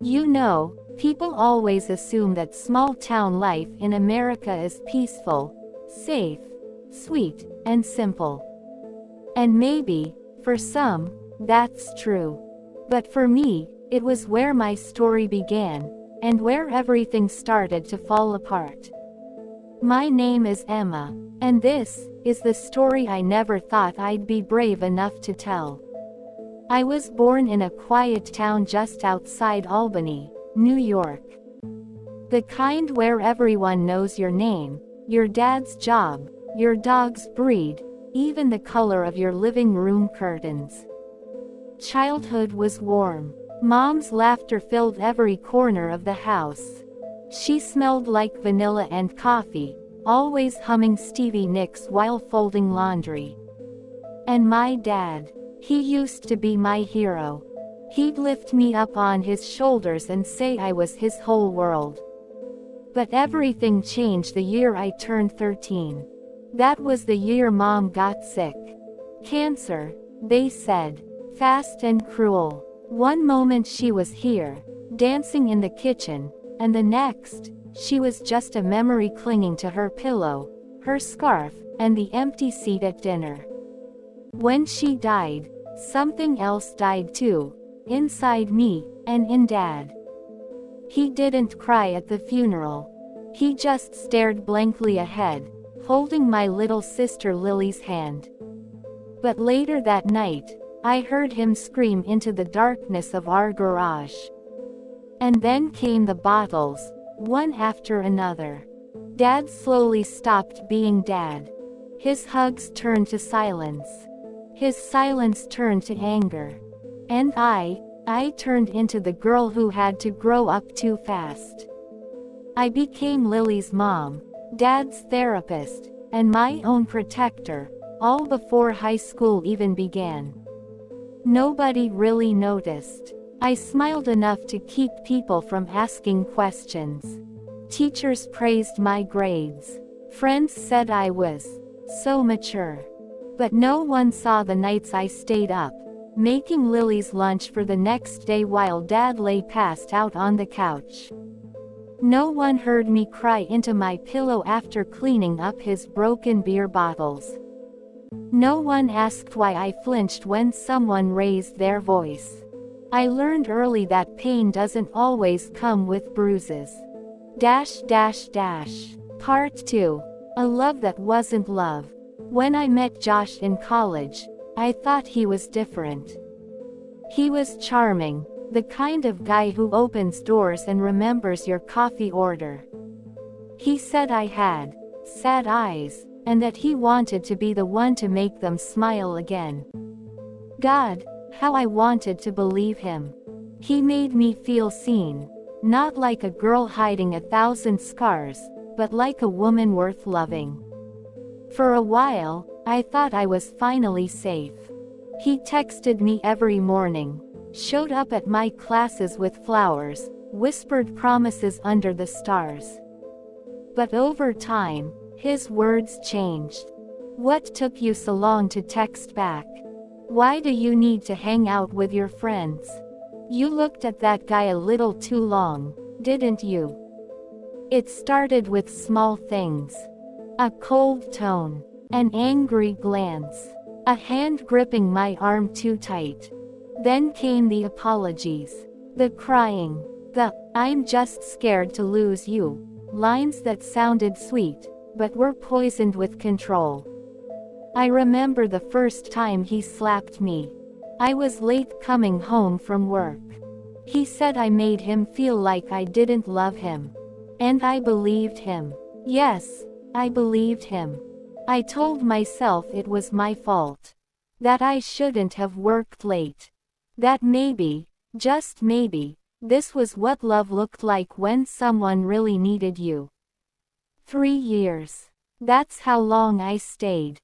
You know, people always assume that small-town life in America is peaceful, safe, sweet, and simple. And maybe, for some, that's true. But for me, it was where my story began, and where everything started to fall apart. My name is Emma, and this is the story I never thought I'd be brave enough to tell. I was born in a quiet town just outside Albany, New York. The kind where everyone knows your name, your dad's job, your dog's breed, even the color of your living room curtains. Childhood was warm. Mom's laughter filled every corner of the house. She smelled like vanilla and coffee, always humming Stevie Nicks while folding laundry. And my dad, he used to be my hero. He'd lift me up on his shoulders and say I was his whole world. But everything changed the year I turned 13. That was the year Mom got sick. Cancer, they said. Fast and cruel. One moment she was here, dancing in the kitchen, and the next, she was just a memory clinging to her pillow, her scarf, and the empty seat at dinner. When she died, something else died too, inside me, and in Dad. He didn't cry at the funeral. He just stared blankly ahead, holding my little sister Lily's hand. But later that night, I heard him scream into the darkness of our garage. And then came the bottles, one after another. Dad slowly stopped being Dad. His hugs turned to silence. His silence turned to anger. And I turned into the girl who had to grow up too fast. I became Lily's mom, Dad's therapist, and my own protector, all before high school even began. Nobody really noticed. I smiled enough to keep people from asking questions. Teachers praised my grades. Friends said I was so mature. But no one saw the nights I stayed up, making Lily's lunch for the next day while Dad lay passed out on the couch. No one heard me cry into my pillow after cleaning up his broken beer bottles. No one asked why I flinched when someone raised their voice. I learned early that pain doesn't always come with bruises. Part 2. A love that wasn't love. When I met Josh in college, I thought he was different. He was charming, the kind of guy who opens doors and remembers your coffee order. He said I had sad eyes, and that he wanted to be the one to make them smile again. God, how I wanted to believe him. He made me feel seen, not like a girl hiding 1,000 scars, but like a woman worth loving. For a while, I thought I was finally safe. He texted me every morning, showed up at my classes with flowers, whispered promises under the stars. But over time, his words changed. What took you so long to text back? Why do you need to hang out with your friends? You looked at that guy a little too long, didn't you? It started with small things. A cold tone. An angry glance. A hand gripping my arm too tight. Then came the apologies. The crying. The, "I'm just scared to lose you," lines that sounded sweet, but were poisoned with control. I remember the first time he slapped me. I was late coming home from work. He said I made him feel like I didn't love him. And I believed him. Yes, I believed him. I told myself it was my fault. That I shouldn't have worked late. That maybe, just maybe, this was what love looked like when someone really needed you. 3 years. That's how long I stayed.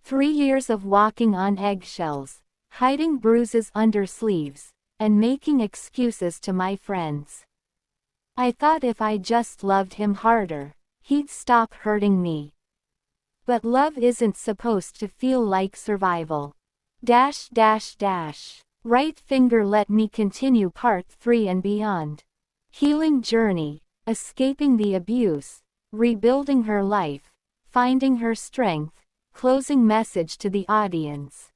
3 years of walking on eggshells, hiding bruises under sleeves, and making excuses to my friends. I thought if I just loved him harder, he'd stop hurting me. But love isn't supposed to feel like survival. Right finger, let me continue part 3 and beyond. Healing journey, escaping the abuse, rebuilding her life, finding her strength. Closing message to the audience.